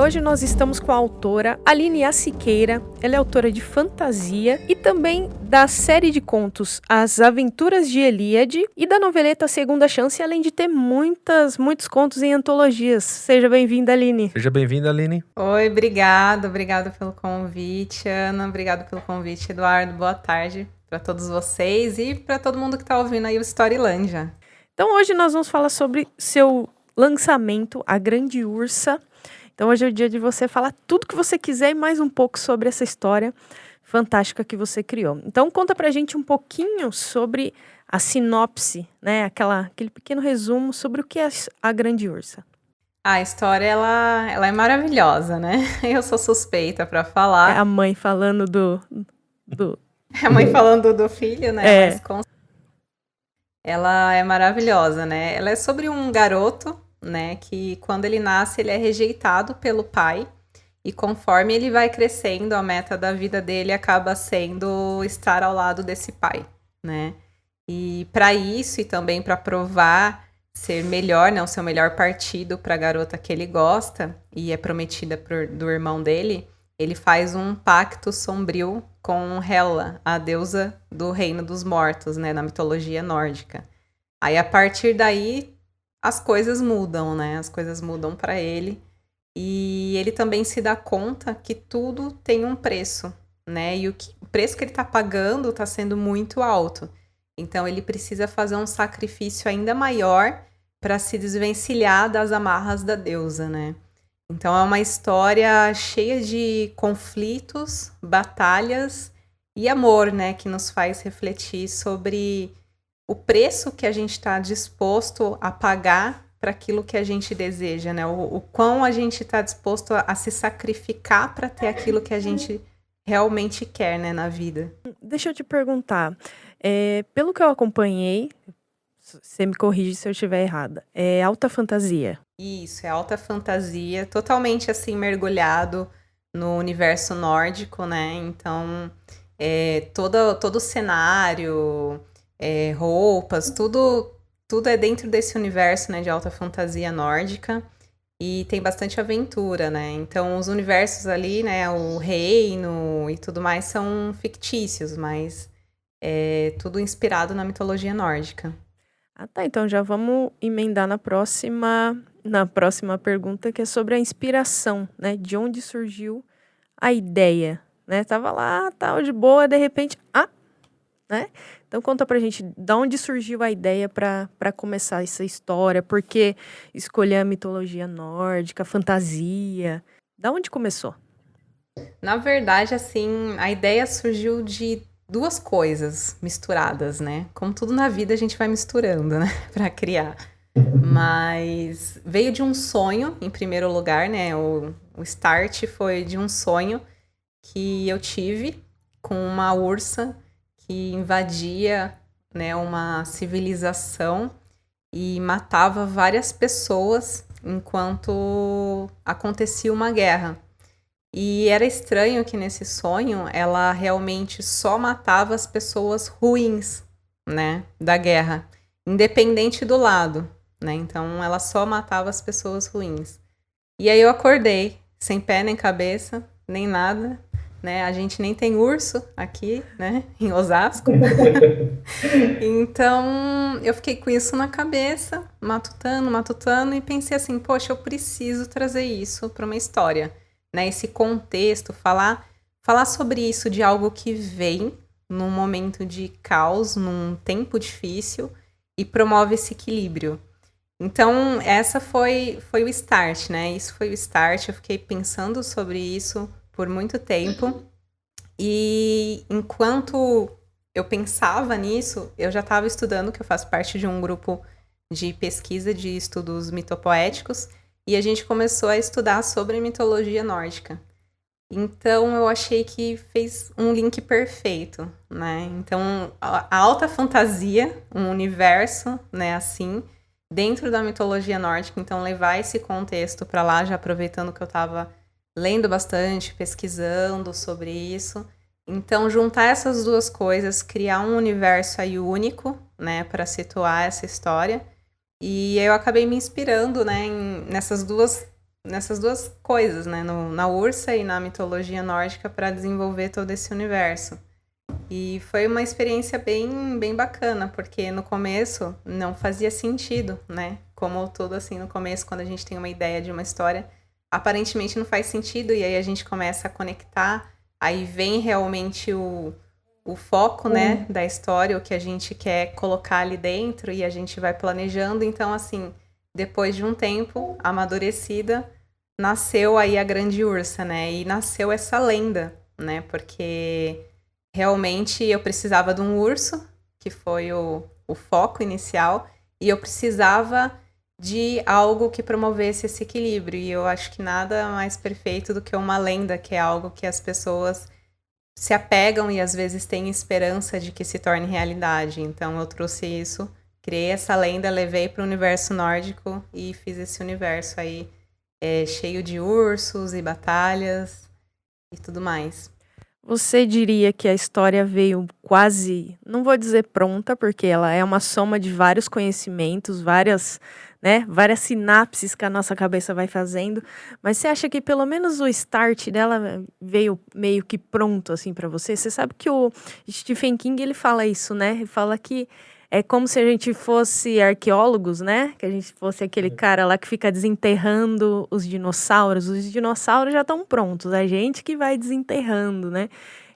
hoje nós estamos com a autora Aline A. Siqueira. Ela é autora de fantasia e também da série de contos As Aventuras de Elíade e da noveleta Segunda Chance, além de ter muitos contos em antologias. Seja bem-vinda, Aline. Seja bem-vinda, Aline. Oi, obrigado pelo convite, Ana. Obrigado pelo convite, Eduardo. Boa tarde para todos vocês e para todo mundo que está ouvindo aí o Storylândia. Então hoje nós vamos falar sobre seu lançamento, A Grande Ursa. Então hoje é o dia de você falar tudo que você quiser e mais um pouco sobre essa história fantástica que você criou. Então conta pra gente um pouquinho sobre a sinopse, né? Aquele pequeno resumo sobre o que é A Grande Ursa. A história, ela é maravilhosa, né? Eu sou suspeita para É falar. a mãe falando do... É a mãe falando do filho, né? É. Mas ela é maravilhosa, né? Ela é sobre um garoto, né? Que quando ele nasce, ele é rejeitado pelo pai. E conforme ele vai crescendo, a meta da vida dele acaba sendo estar ao lado desse pai, né? E para isso, e também para provar ser melhor, né? O seu melhor partido para a garota que ele gosta, e é prometida do irmão dele, ele faz um pacto sombrio com Hela, a deusa do reino dos mortos, né? Na mitologia nórdica. Aí, a partir daí, as coisas mudam, né? As coisas mudam para ele. E ele também se dá conta que tudo tem um preço, né? E o preço que ele está pagando está sendo muito alto. Então, ele precisa fazer um sacrifício ainda maior para se desvencilhar das amarras da deusa, né? Então, é uma história cheia de conflitos, batalhas e amor, né? Que nos faz refletir sobre o preço que a gente está disposto a pagar para aquilo que a gente deseja, né? O quão a gente está disposto a se sacrificar para ter aquilo que a gente realmente quer, né, na vida. Deixa eu te perguntar. Pelo que eu acompanhei, você me corrige se eu estiver errada, é alta fantasia. Isso, é alta fantasia, totalmente assim mergulhado no universo nórdico, né? Então, todo o cenário, roupas, tudo é dentro desse universo, né, de alta fantasia nórdica. E tem bastante aventura, né? Então, os universos ali, né, o reino e tudo mais são fictícios, mas é tudo inspirado na mitologia nórdica. Ah, tá. Então já vamos emendar na próxima pergunta, que é sobre a inspiração, né? De onde surgiu a ideia, né? Tava lá, tal, de boa, de repente, né? Então conta pra gente, de onde surgiu a ideia para começar essa história? Por que escolher a mitologia nórdica, a fantasia? Da onde começou? Na verdade, assim, a ideia surgiu de duas coisas misturadas, né? Como tudo na vida a gente vai misturando, né? Pra criar. Mas veio de um sonho, em primeiro lugar, né? O start foi de um sonho que eu tive com uma ursa que invadia, né, uma civilização e matava várias pessoas enquanto acontecia uma guerra. E era estranho que nesse sonho ela realmente só matava as pessoas ruins, né, da guerra, independente do lado, né? Então ela só matava as pessoas ruins. E aí eu acordei, sem pé nem cabeça, nem nada, né? A gente nem tem urso aqui, né, em Osasco. Então eu fiquei com isso na cabeça, matutando e pensei assim, poxa, eu preciso trazer isso para uma história. Né, esse contexto, falar sobre isso de algo que vem num momento de caos, num tempo difícil e promove esse equilíbrio. Então, essa foi o start, né? Isso foi o start, eu fiquei pensando sobre isso por muito tempo e enquanto eu pensava nisso, eu já estava estudando, que eu faço parte de um grupo de pesquisa de estudos mitopoéticos. E a gente começou a estudar sobre mitologia nórdica. Então, eu achei que fez um link perfeito, né? Então, a alta fantasia, um universo, né, assim, dentro da mitologia nórdica. Então, levar esse contexto para lá, já aproveitando que eu estava lendo bastante, pesquisando sobre isso. Então, juntar essas duas coisas, criar um universo aí único, né, para situar essa história. E eu acabei me inspirando, né, nessas duas nessas duas coisas, né? Na Ursa e na mitologia nórdica para desenvolver todo esse universo. E foi uma experiência bem bacana, porque no começo não fazia sentido, né? Como tudo assim, no começo, quando a gente tem uma ideia de uma história, aparentemente não faz sentido, e aí a gente começa a conectar, aí vem realmente o foco, né, da história, o que a gente quer colocar ali dentro, e a gente vai planejando. Então, assim, depois de um tempo, amadurecida, nasceu aí a Grande Ursa, né? E nasceu essa lenda, né? Porque realmente eu precisava de um urso, que foi o foco inicial, e eu precisava de algo que promovesse esse equilíbrio. E eu acho que nada mais perfeito do que uma lenda, que é algo que as pessoas se apegam e às vezes têm esperança de que se torne realidade. Então eu trouxe isso, criei essa lenda, levei para o universo nórdico e fiz esse universo aí cheio de ursos e batalhas e tudo mais. Você diria que a história veio quase, não vou dizer pronta, porque ela é uma soma de vários conhecimentos, várias, né, várias sinapses que a nossa cabeça vai fazendo, mas você acha que pelo menos o start dela veio meio que pronto assim para você? Você sabe que o Stephen King ele fala isso, né? Ele fala que é como se a gente fosse arqueólogos, né? Que a gente fosse aquele cara lá que fica desenterrando os dinossauros. Os dinossauros já estão prontos, a gente que vai desenterrando, né?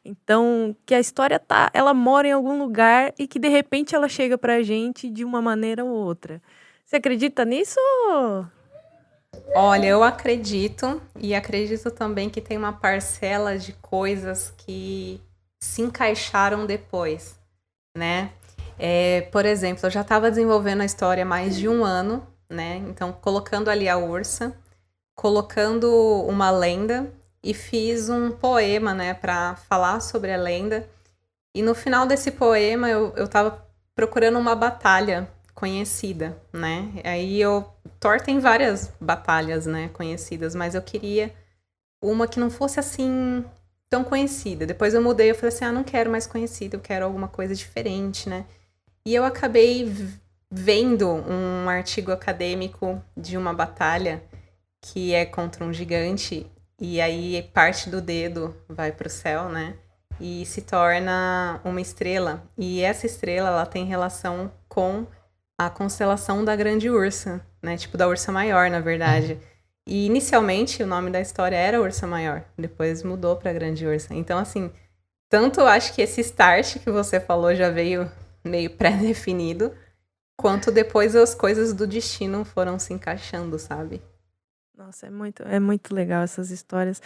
Então, que a história ela mora em algum lugar e que de repente ela chega pra gente de uma maneira ou outra. Você acredita nisso? Olha, eu acredito, e acredito também que tem uma parcela de coisas que se encaixaram depois, né? Por exemplo, eu já estava desenvolvendo a história há mais de um ano, né? Então, colocando ali a Ursa, colocando uma lenda e fiz um poema, né, para falar sobre a lenda. E no final desse poema eu tava procurando uma batalha conhecida, né? Aí Thor tem várias batalhas, né, conhecidas, mas eu queria uma que não fosse assim tão conhecida. Depois eu mudei, eu falei assim: "Ah, não quero mais conhecida, eu quero alguma coisa diferente, né?" E eu acabei vendo um artigo acadêmico de uma batalha que é contra um gigante, e aí parte do dedo vai para o céu, né? E se torna uma estrela. E essa estrela, ela tem relação com a constelação da Grande Ursa, né? Tipo, da Ursa Maior, na verdade. E inicialmente o nome da história era Ursa Maior, depois mudou para Grande Ursa. Então, assim, tanto eu acho que esse start que você falou já veio meio pré-definido, quanto depois as coisas do destino foram se encaixando, sabe? Nossa, é muito legal essas histórias.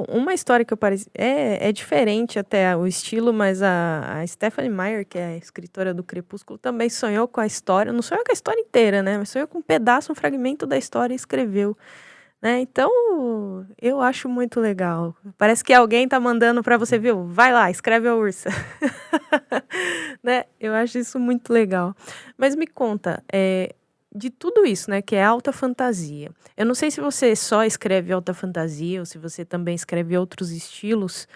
Uma história que eu pareci é diferente até o estilo, mas a Stephanie Meyer, que é a escritora do Crepúsculo, também sonhou com a história. Não sonhou com a história inteira, né? Mas sonhou com um pedaço, um fragmento da história e escreveu, né? Então, eu acho muito legal. Parece que alguém tá mandando pra você, viu? Vai lá, escreve a Ursa. Né? Eu acho isso muito legal. Mas me conta, de tudo isso, né, que é alta fantasia. Eu não sei se você só escreve alta fantasia ou se você também escreve outros estilos,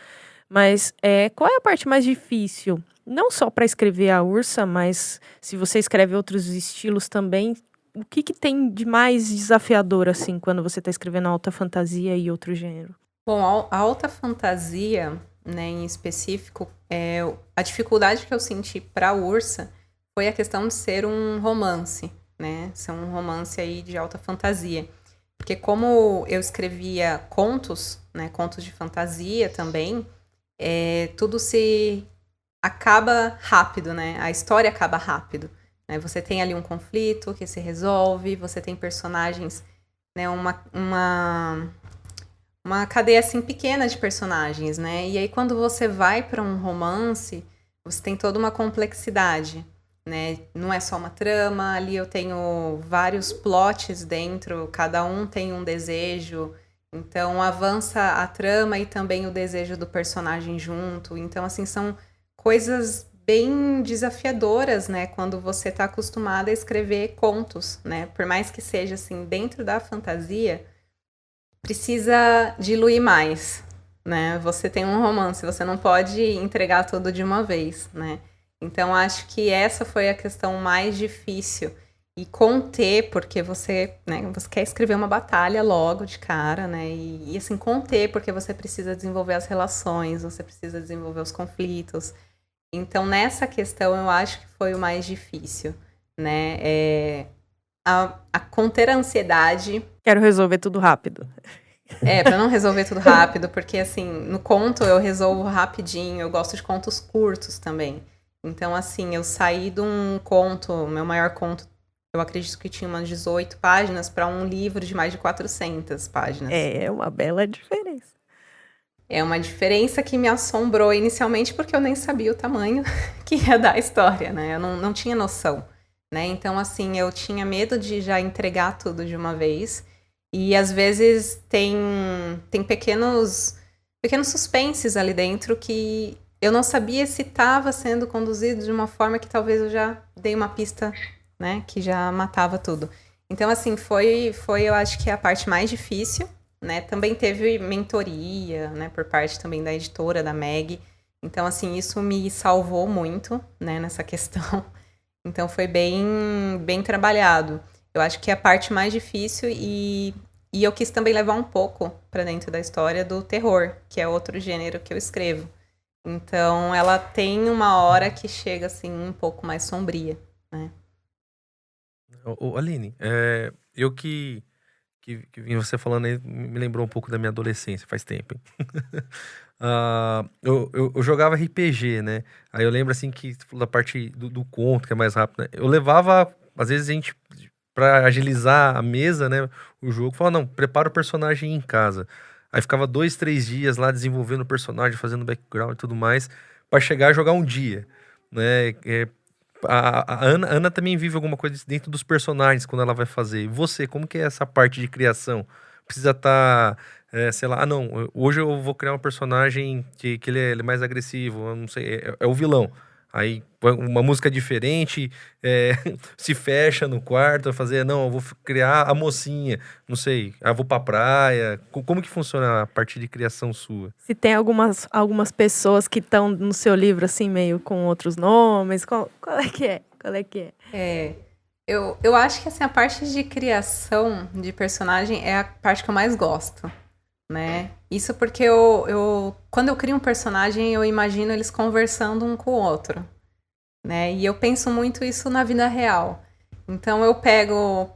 mas qual é a parte mais difícil? Não só para escrever a Ursa, mas se você escreve outros estilos também, o que tem de mais desafiador, assim, quando você está escrevendo alta fantasia e outro gênero? Bom, a alta fantasia, né, em específico, a dificuldade que eu senti para Ursa foi a questão de ser um romance, né? Ser um romance aí de alta fantasia. Porque como eu escrevia contos, né, contos de fantasia também, tudo se acaba rápido, né? A história acaba rápido, né? Você tem ali um conflito que se resolve, você tem personagens, né, uma cadeia assim pequena de personagens, né? E aí quando você vai para um romance, você tem toda uma complexidade, né? Não é só uma trama, ali eu tenho vários plots dentro, cada um tem um desejo, então avança a trama e também o desejo do personagem junto. Então assim são coisas bem desafiadoras, né? Quando você está acostumada a escrever contos, né? Por mais que seja assim dentro da fantasia, precisa diluir mais, né? Você tem um romance, você não pode entregar tudo de uma vez, né? Então acho que essa foi a questão mais difícil. e conter, porque você, né, você quer escrever uma batalha logo de cara, né? E assim, conter, porque você precisa desenvolver as relações, você precisa desenvolver os conflitos. Então, nessa questão, eu acho que foi o mais difícil, né? A conter a ansiedade. Quero resolver tudo rápido. Pra não resolver tudo rápido, porque assim, no conto eu resolvo rapidinho, eu gosto de contos curtos também. Então, assim, eu saí de um conto, meu maior conto, eu acredito que tinha umas 18 páginas, para um livro de mais de 400 páginas. É uma bela diferença. É uma diferença que me assombrou inicialmente, porque eu nem sabia o tamanho que ia dar a história, né? Eu não tinha noção, né? Então, assim, eu tinha medo de já entregar tudo de uma vez. E às vezes tem pequenos suspenses ali dentro que eu não sabia se estava sendo conduzido de uma forma que talvez eu já dei uma pista, né, que já matava tudo. Então, assim, foi eu acho que a parte mais difícil, né? Também teve mentoria, né, por parte também da editora, da Meg. Então, assim, isso me salvou muito, né, nessa questão. Então, foi bem trabalhado. Eu acho que é a parte mais difícil e eu quis também levar um pouco para dentro da história do terror, que é outro gênero que eu escrevo. Então, ela tem uma hora que chega, assim, um pouco mais sombria, né? Aline, eu que vim você falando aí, me lembrou um pouco da minha adolescência, faz tempo, hein? Eu jogava RPG, né? Aí eu lembro assim que da parte do conto, que é mais rápido, né? Eu levava, às vezes a gente, pra agilizar a mesa, né? O jogo, falava, não, prepara o personagem em casa. Aí ficava 2, 3 dias lá desenvolvendo o personagem, fazendo background e tudo mais, pra chegar a jogar um dia, né? A Ana também vive alguma coisa dentro dos personagens quando ela vai fazer. E você, como que é essa parte de criação? Precisa estar, sei lá, não, hoje eu vou criar um personagem que ele é mais agressivo, eu não sei, é o vilão. Aí põe uma música diferente, é, se fecha no quarto, vai fazer, não, eu vou criar a mocinha, não sei, eu vou pra praia. Como que funciona a parte de criação sua? Se tem algumas pessoas que estão no seu livro, assim, meio com outros nomes, qual é que é? Qual é que é? Eu acho que assim, a parte de criação de personagem é a parte que eu mais gosto, né? Isso porque quando eu crio um personagem, eu imagino eles conversando um com o outro, né? E eu penso muito isso na vida real. Então eu pego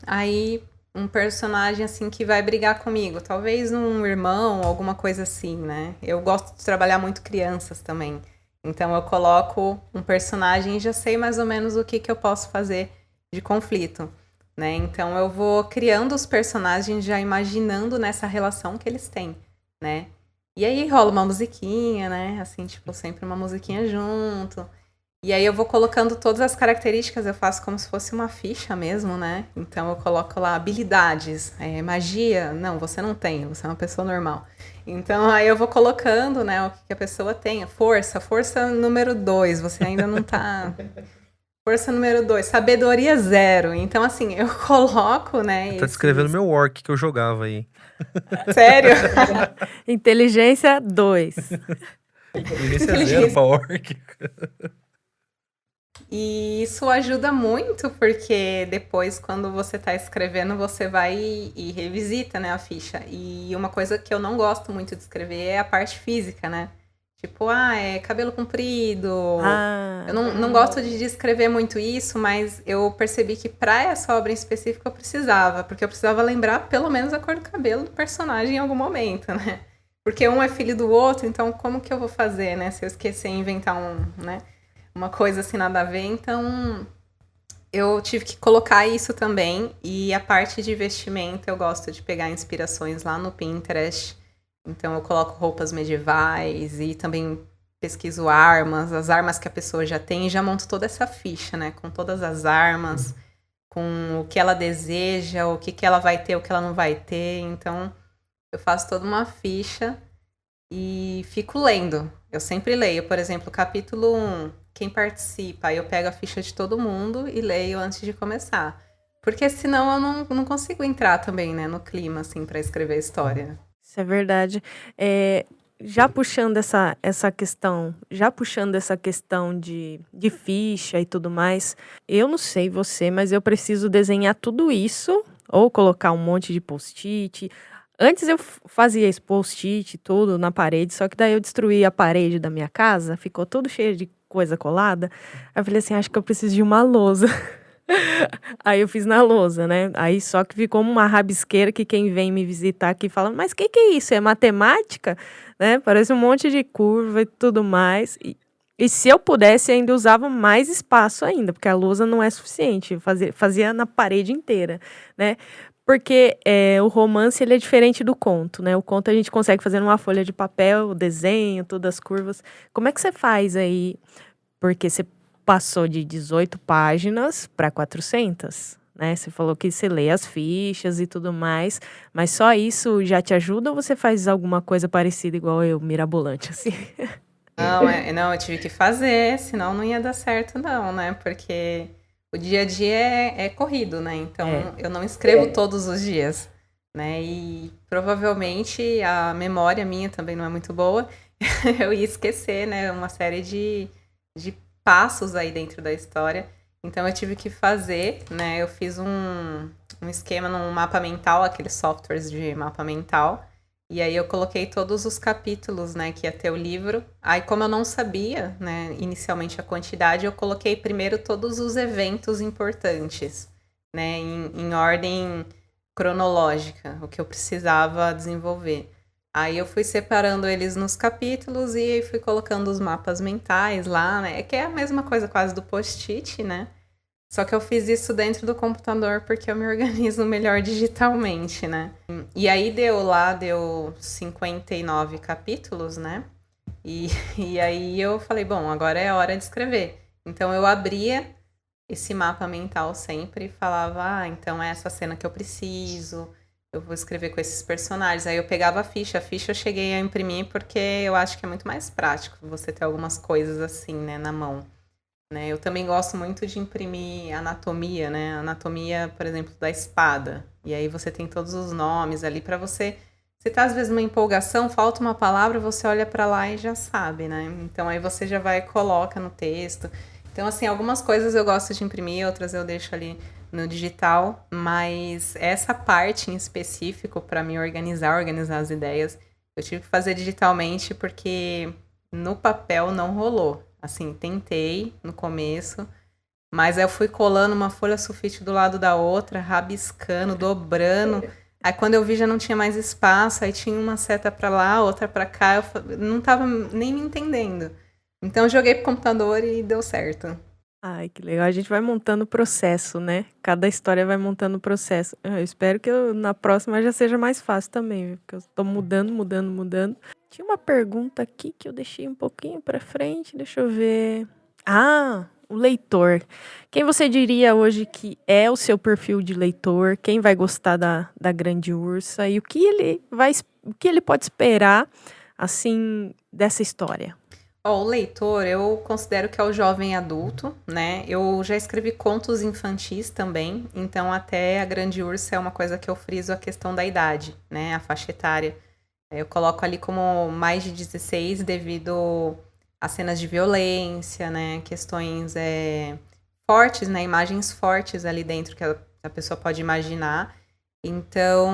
aí um personagem assim que vai brigar comigo, talvez um irmão, alguma coisa assim, né? Eu gosto de trabalhar muito crianças também. Então eu coloco um personagem e já sei mais ou menos o que eu posso fazer de conflito, né? Então eu vou criando os personagens já imaginando nessa relação que eles têm, né? E aí rola uma musiquinha, né? Assim, tipo, sempre uma musiquinha junto. E aí eu vou colocando todas as características, eu faço como se fosse uma ficha mesmo, né? Então eu coloco lá habilidades, magia, não, você não tem, você é uma pessoa normal. Então aí eu vou colocando, né, o que a pessoa tem. Força número 2, você ainda não tá... Força número 2, sabedoria 0. Então assim, eu coloco, né... Tá descrevendo meu orc que eu jogava aí. Sério? Inteligência 2. Inteligência 0 pra orc. E isso ajuda muito, porque depois, quando você está escrevendo, você vai e revisita, né, a ficha. E uma coisa que eu não gosto muito de escrever é a parte física, né? Tipo, é cabelo comprido. Eu não gosto de descrever muito isso, mas eu percebi que para essa obra em específico eu precisava, porque eu precisava lembrar pelo menos a cor do cabelo do personagem em algum momento, né? Porque um é filho do outro, então como que eu vou fazer, né? Se eu esquecer inventar uma coisa assim nada a ver, então eu tive que colocar isso também. E a parte de vestimenta eu gosto de pegar inspirações lá no Pinterest, então eu coloco roupas medievais e também pesquiso as armas que a pessoa já tem, e já monto toda essa ficha, né, com todas as armas, com o que ela deseja, o que ela vai ter, o que ela não vai ter. Então eu faço toda uma ficha e fico lendo. Eu sempre leio, por exemplo, capítulo 1, quem participa, aí eu pego a ficha de todo mundo e leio antes de começar. Porque senão eu não consigo entrar também, né, no clima, assim, para escrever a história. Isso é verdade. já puxando essa questão, de ficha e tudo mais, eu não sei você, mas eu preciso desenhar tudo isso ou colocar um monte de post-it. Antes eu fazia esse post-it tudo na parede, só que daí eu destruí a parede da minha casa, ficou tudo cheio de coisa colada. Aí eu falei assim, acho que eu preciso de uma lousa. Aí eu fiz na lousa, né? Aí só que ficou uma rabisqueira que quem vem me visitar aqui fala, mas que é isso? É matemática? Né? Parece um monte de curva e tudo mais. E se eu pudesse, ainda usava mais espaço ainda, porque a lousa não é suficiente. Fazia na parede inteira, né? Porque o romance ele é diferente do conto, né? O conto a gente consegue fazer numa folha de papel, o desenho, todas as curvas. Como é que você faz aí? Porque você passou de 18 páginas para 400, né? Você falou que você lê as fichas e tudo mais, mas só isso já te ajuda ou você faz alguma coisa parecida igual eu, mirabolante, assim? Não, eu tive que fazer, senão não ia dar certo, não, né? Porque o dia a dia é corrido, né? Então eu não escrevo todos os dias, né? E provavelmente a memória minha também não é muito boa. Eu ia esquecer, né? Uma série de passos aí dentro da história. Então eu tive que fazer, né? Eu fiz um esquema num mapa mental, aqueles softwares de mapa mental. E aí eu coloquei todos os capítulos, né, que ia ter o livro. Aí como eu não sabia, né, inicialmente a quantidade, eu coloquei primeiro todos os eventos importantes, né, em ordem cronológica, o que eu precisava desenvolver. Aí eu fui separando eles nos capítulos e fui colocando os mapas mentais lá, né, que é a mesma coisa quase do post-it, né. Só que eu fiz isso dentro do computador porque eu me organizo melhor digitalmente, né? E aí deu 59 capítulos, né? E aí eu falei, bom, agora é hora de escrever. Então eu abria esse mapa mental sempre e falava, então é essa cena que eu preciso, eu vou escrever com esses personagens. Aí eu pegava a ficha eu cheguei a imprimir porque eu acho que é muito mais prático você ter algumas coisas assim, né, na mão. Né? Eu também gosto muito de imprimir anatomia, né? Anatomia, por exemplo, da espada. E aí você tem todos os nomes ali para você. Você tá às vezes numa empolgação, falta uma palavra, você olha para lá e já sabe, né? Então aí você já vai e coloca no texto. Então assim, algumas coisas eu gosto de imprimir, outras eu deixo ali no digital, mas essa parte em específico para me organizar as ideias, eu tive que fazer digitalmente porque no papel não rolou. Assim, tentei no começo, mas aí eu fui colando uma folha sulfite do lado da outra, rabiscando, dobrando. Aí quando eu vi já não tinha mais espaço, aí tinha uma seta pra lá, outra pra cá, eu não tava nem me entendendo. Então eu joguei pro computador e deu certo. Ai, que legal. A gente vai montando o processo, né? Cada história vai montando o processo. Eu espero que na próxima já seja mais fácil também, viu? Porque eu tô mudando. Tinha uma pergunta aqui que eu deixei um pouquinho pra frente, deixa eu ver. Ah, o leitor. Quem você diria hoje que é o seu perfil de leitor? Quem vai gostar da Grande Ursa? E o que ele pode esperar, assim, dessa história? O leitor, eu considero que é o jovem adulto, né? Eu já escrevi contos infantis também, então até a Grande Ursa é uma coisa que eu friso a questão da idade, né? A faixa etária. Eu coloco ali como mais de 16 devido a cenas de violência, né? Questões fortes, né? Imagens fortes ali dentro que a pessoa pode imaginar. Então,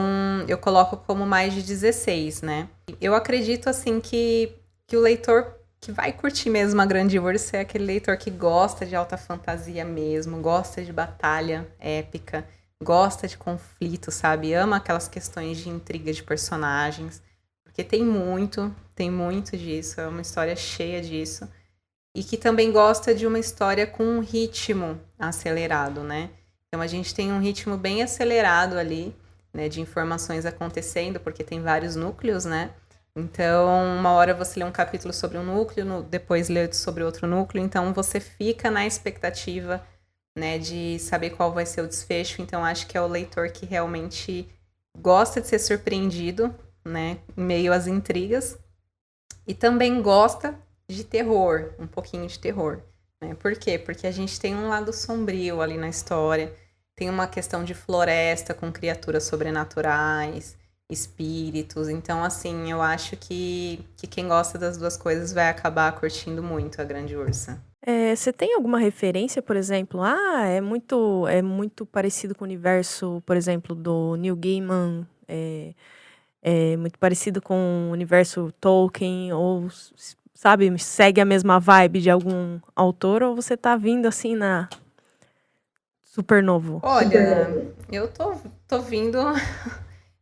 eu coloco como mais de 16, né? Eu acredito, assim, que o leitor que vai curtir mesmo a Grande Ursa é aquele leitor que gosta de alta fantasia mesmo, gosta de batalha épica, gosta de conflito, sabe? Ama aquelas questões de intriga de personagens. Porque tem muito disso, é uma história cheia disso. E que também gosta de uma história com um ritmo acelerado, né? Então a gente tem um ritmo bem acelerado ali, né? De informações acontecendo, porque tem vários núcleos, né? Então, uma hora você lê um capítulo sobre um núcleo, depois lê sobre outro núcleo. Então, você fica na expectativa, né? De saber qual vai ser o desfecho. Então, acho que é o leitor que realmente gosta de ser surpreendido, né, em meio às intrigas, e também gosta de terror, um pouquinho de terror, né? Por quê? Porque a gente tem um lado sombrio ali na história, tem uma questão de floresta com criaturas sobrenaturais, espíritos. Então, assim, eu acho que quem gosta das duas coisas vai acabar curtindo muito a Grande Ursa. Você tem alguma referência, por exemplo? É muito parecido com o universo, por exemplo, do Neil Gaiman. É muito parecido com o universo Tolkien, ou, sabe, segue a mesma vibe de algum autor, ou você tá vindo assim na super novo? Olha, eu tô vindo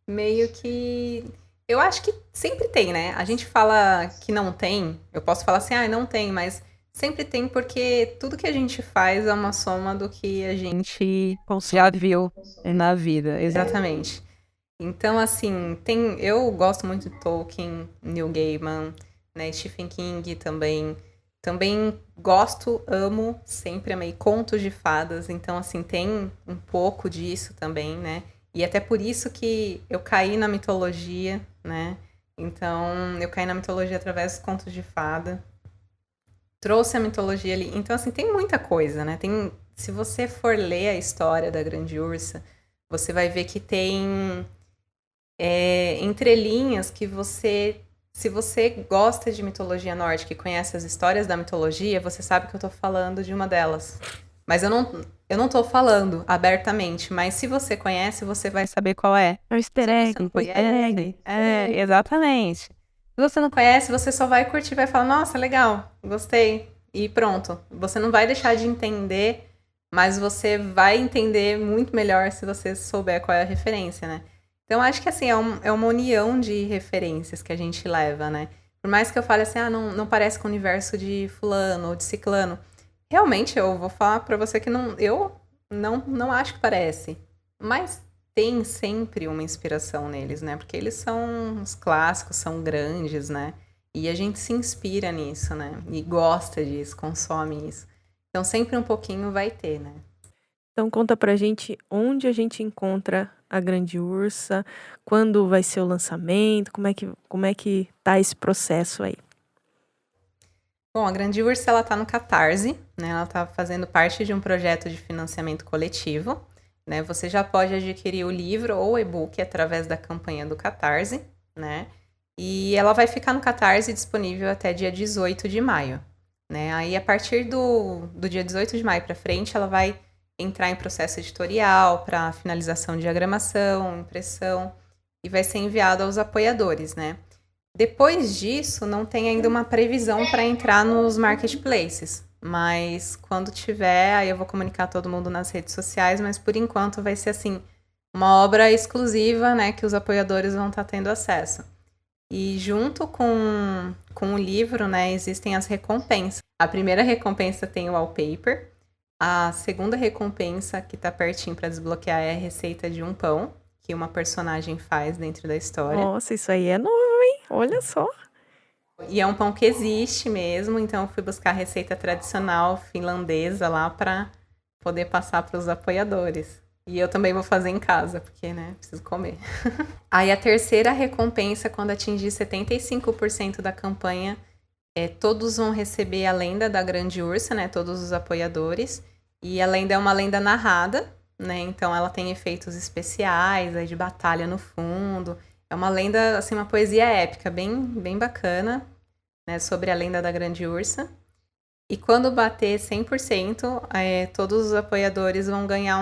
meio que. Eu acho que sempre tem, né? A gente fala que não tem, eu posso falar assim, não tem, mas sempre tem porque tudo que a gente faz é uma soma do que a gente já viu na vida, exatamente. Então, assim, eu gosto muito de Tolkien, Neil Gaiman, né, Stephen King também. Também gosto, amo, sempre amei contos de fadas. Então, assim, tem um pouco disso também, né? E até por isso que eu caí na mitologia, né? Então, eu caí na mitologia através dos contos de fada. Trouxe a mitologia ali. Então, assim, tem muita coisa, né? Se você for ler a história da Grande Ursa, você vai ver que tem entrelinhas que se você gosta de mitologia nórdica e conhece as histórias da mitologia, você sabe que eu tô falando de uma delas. Mas eu não tô falando abertamente, mas se você conhece, você vai saber qual é. É o easter egg, exatamente. Se você não conhece, você só vai curtir, vai falar, nossa, legal, gostei. E pronto. Você não vai deixar de entender, mas você vai entender muito melhor se você souber qual é a referência, né? Então, acho que assim, é uma união de referências que a gente leva, né? Por mais que eu fale assim, não parece com o universo de fulano ou de ciclano. Realmente, eu vou falar pra você que eu não acho que parece. Mas tem sempre uma inspiração neles, né? Porque eles são os clássicos, são grandes, né? E a gente se inspira nisso, né? E gosta disso, consome isso. Então, sempre um pouquinho vai ter, né? Então conta pra gente onde a gente encontra a Grande Ursa, quando vai ser o lançamento, como é que tá esse processo aí? Bom, a Grande Ursa, ela tá no Catarse, né? Ela tá fazendo parte de um projeto de financiamento coletivo, né? Você já pode adquirir o livro ou o e-book através da campanha do Catarse, né? E ela vai ficar no Catarse disponível até dia 18 de maio, né? Aí, a partir do dia 18 de maio para frente, ela vai entrar em processo editorial para finalização de diagramação, impressão, e vai ser enviado aos apoiadores, né? Depois disso, não tem ainda uma previsão para entrar nos marketplaces, mas quando tiver, aí eu vou comunicar todo mundo nas redes sociais, mas por enquanto vai ser assim, uma obra exclusiva, né, que os apoiadores vão estar tendo acesso. E junto com o livro, né, existem as recompensas. A primeira recompensa tem o wallpaper, a segunda recompensa, que tá pertinho para desbloquear, é a receita de um pão que uma personagem faz dentro da história. Nossa, isso aí é novo, hein? Olha só. E é um pão que existe mesmo, então eu fui buscar a receita tradicional finlandesa lá para poder passar para os apoiadores. E eu também vou fazer em casa, porque, né, preciso comer. Aí a terceira recompensa, quando atingir 75% da campanha, todos vão receber a lenda da Grande Ursa, né? Todos os apoiadores. E a lenda é uma lenda narrada, né? Então ela tem efeitos especiais, aí de batalha no fundo. É uma lenda, assim, uma poesia épica, bem bacana, né? Sobre a lenda da Grande Ursa. E quando bater 100%, todos os apoiadores vão ganhar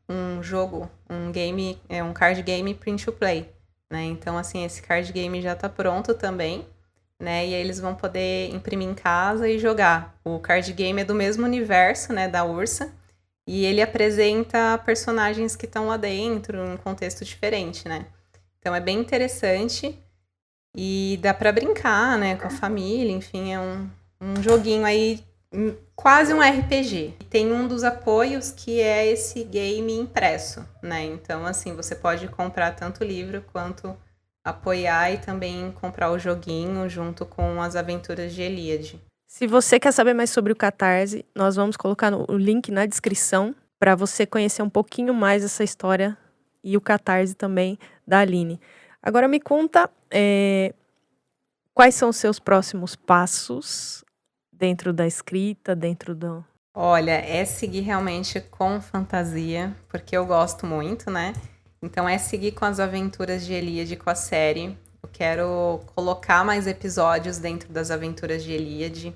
um jogo, um game, um card game print to play, né? Então, assim, esse card game já tá pronto também, né? E aí eles vão poder imprimir em casa e jogar. O card game é do mesmo universo, né, da Ursa, e ele apresenta personagens que estão lá dentro, em um contexto diferente, né? Então é bem interessante e dá pra brincar, né, com a família, enfim, é um joguinho aí, quase um RPG. E tem um dos apoios que é esse game impresso, né? Então, assim, você pode comprar tanto o livro quanto apoiar e também comprar o joguinho junto com as aventuras de Elíade. Se você quer saber mais sobre o Catarse, nós vamos colocar o link na descrição para você conhecer um pouquinho mais essa história e o Catarse também da Aline. Agora me conta quais são os seus próximos passos dentro da escrita, dentro do... Olha, é seguir realmente com fantasia, porque eu gosto muito, né? Então é seguir com as aventuras de Elíade com a série. Eu quero colocar mais episódios dentro das aventuras de Elíade.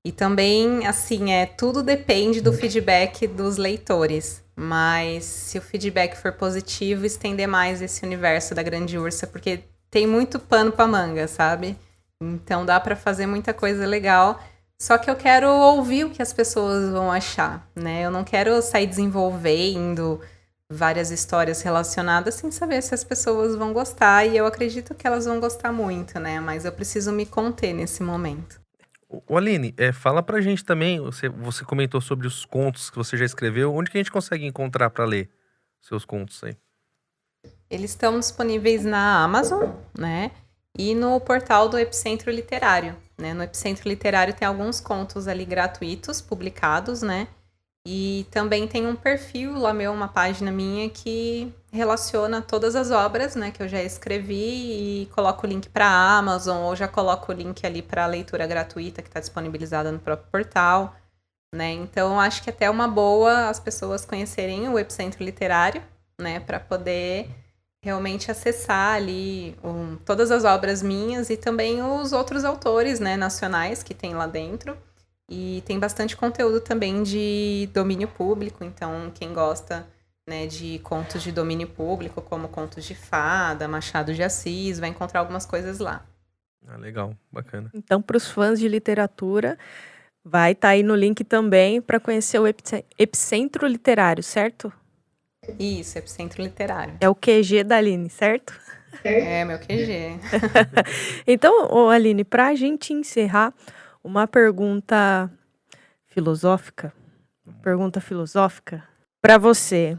E também, assim, tudo depende do feedback dos leitores. Mas se o feedback for positivo, estender mais esse universo da Grande Ursa, porque tem muito pano pra manga, sabe? Então dá pra fazer muita coisa legal. Só que eu quero ouvir o que as pessoas vão achar, né? Eu não quero sair desenvolvendo várias histórias relacionadas sem saber se as pessoas vão gostar. E eu acredito que elas vão gostar muito, né? Mas eu preciso me conter nesse momento. Ô, Aline, fala pra gente também, você comentou sobre os contos que você já escreveu, onde que a gente consegue encontrar pra ler seus contos aí? Eles estão disponíveis na Amazon, né? E no portal do Epicentro Literário, né? No Epicentro Literário tem alguns contos ali gratuitos, publicados, né? E também tem um perfil lá meu, uma página minha que relaciona todas as obras, né, que eu já escrevi e coloco o link para a Amazon ou já coloco o link ali para a leitura gratuita que está disponibilizada no próprio portal, né? Então acho que até é uma boa as pessoas conhecerem o Epicentro Literário, né, para poder realmente acessar ali todas as obras minhas e também os outros autores, né, nacionais que tem lá dentro. E tem bastante conteúdo também de domínio público, então quem gosta, né, de contos de domínio público, como contos de fada, Machado de Assis, vai encontrar algumas coisas lá. Ah, legal, bacana. Então, para os fãs de literatura, vai estar aí no link também para conhecer o Epicentro Literário, certo? Isso, Epicentro Literário. É o QG da Aline, certo? É, meu QG. Então, ô Aline, para a gente encerrar, uma pergunta filosófica. Para você,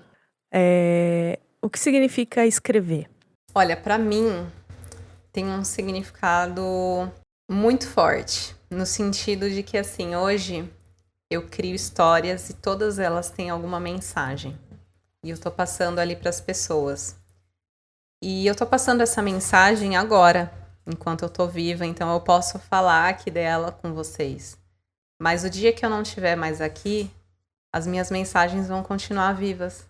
o que significa escrever? Olha, para mim tem um significado muito forte, no sentido de que, assim, hoje eu crio histórias e todas elas têm alguma mensagem. E eu tô passando ali para as pessoas. E eu tô passando essa mensagem agora, enquanto eu tô viva, então eu posso falar aqui dela com vocês. Mas o dia que eu não estiver mais aqui, as minhas mensagens vão continuar vivas.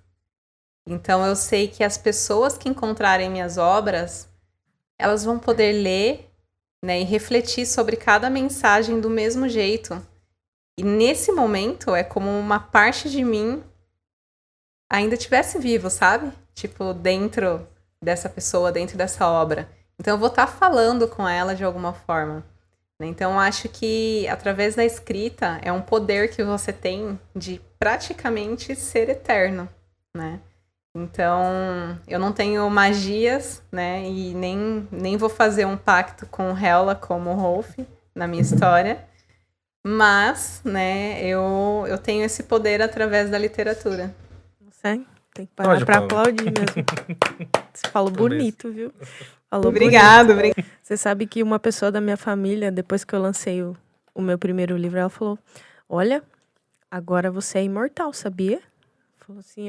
Então eu sei que as pessoas que encontrarem minhas obras, elas vão poder ler, né, e refletir sobre cada mensagem do mesmo jeito. E nesse momento é como uma parte de mim ainda estivesse vivo, sabe? Tipo, dentro dessa pessoa, dentro dessa obra. Então eu vou estar falando com ela de alguma forma. Então eu acho que através da escrita é um poder que você tem de praticamente ser eterno, né? Então eu não tenho magias, né? E nem vou fazer um pacto com Hela como Rolf na minha história. Mas, né, eu tenho esse poder através da literatura. Você tem que parar para aplaudir mesmo. Você falou bonito, viu? Falou Obrigado. Você sabe que uma pessoa da minha família, depois que eu lancei o meu primeiro livro, ela falou: olha, agora você é imortal, sabia? Falou assim,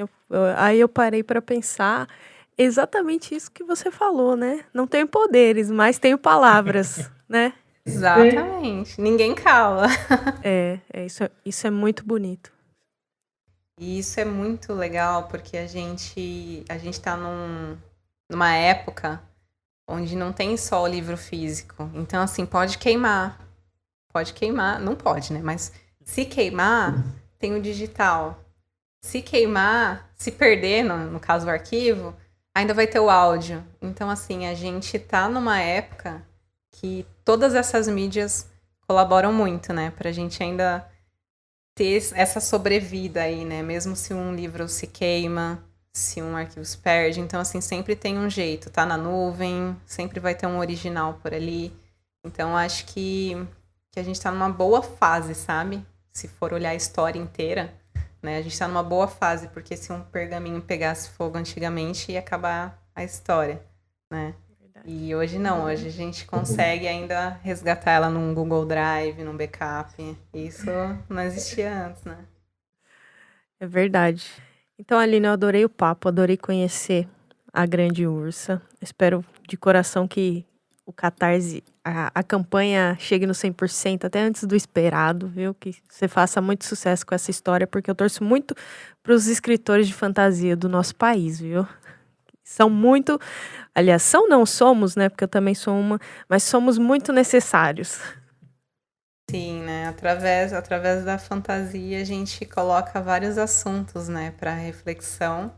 aí eu parei para pensar exatamente isso que você falou, né? Não tenho poderes, mas tenho palavras, né? Exatamente. Ninguém cala. Isso é muito bonito. E isso é muito legal, porque a gente tá numa época onde não tem só o livro físico. Então, assim, pode queimar. Não pode, né? Mas se queimar, tem o digital. Se queimar, se perder, no caso o arquivo, ainda vai ter o áudio. Então, assim, a gente tá numa época que todas essas mídias colaboram muito, né? Pra gente ainda ter essa sobrevida aí, né? Mesmo se um livro se queima, se um arquivo se perde. Então, assim, sempre tem um jeito. Tá na nuvem, sempre vai ter um original por ali. Então, acho que a gente tá numa boa fase, sabe? Se for olhar a história inteira, né? A gente tá numa boa fase, porque se um pergaminho pegasse fogo antigamente, ia acabar a história, né? E hoje não, hoje a gente consegue ainda resgatar ela num Google Drive, num backup. Isso não existia antes, né? É verdade. Então, Aline, eu adorei o papo, adorei conhecer a Grande Ursa. Espero de coração que o Catarse, a campanha chegue no 100% até antes do esperado, viu? Que você faça muito sucesso com essa história, porque eu torço muito para os escritores de fantasia do nosso país, viu? São muito... Aliás, não somos, né? Porque eu também sou uma, mas somos muito necessários. Sim, né? Através da fantasia, a gente coloca vários assuntos, né, para reflexão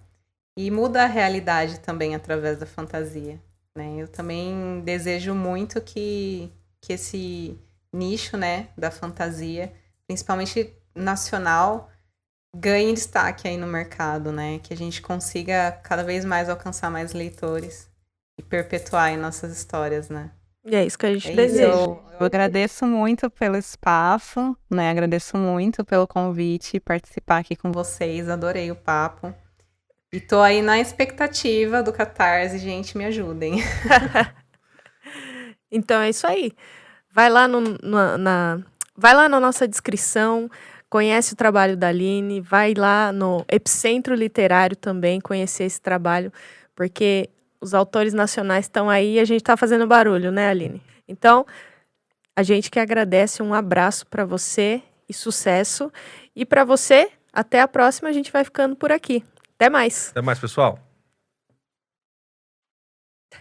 e muda a realidade também através da fantasia, né? Eu também desejo muito que esse nicho, né, da fantasia, principalmente nacional, ganhe destaque aí no mercado, né? Que a gente consiga cada vez mais alcançar mais leitores e perpetuar aí nossas histórias, né? E é isso que a gente É isso. deseja. Eu agradeço muito pelo espaço, né? Agradeço muito pelo convite, participar aqui com vocês. Adorei o papo. E tô aí na expectativa do Catarse, gente, me ajudem. Então é isso aí. Vai lá vai lá na nossa descrição, conhece o trabalho da Aline, vai lá no Epicentro Literário também conhecer esse trabalho, porque os autores nacionais estão aí e a gente está fazendo barulho, né, Aline? Então, a gente que agradece, um abraço para você e sucesso. E para você, até a próxima, a gente vai ficando por aqui. Até mais. Até mais, pessoal.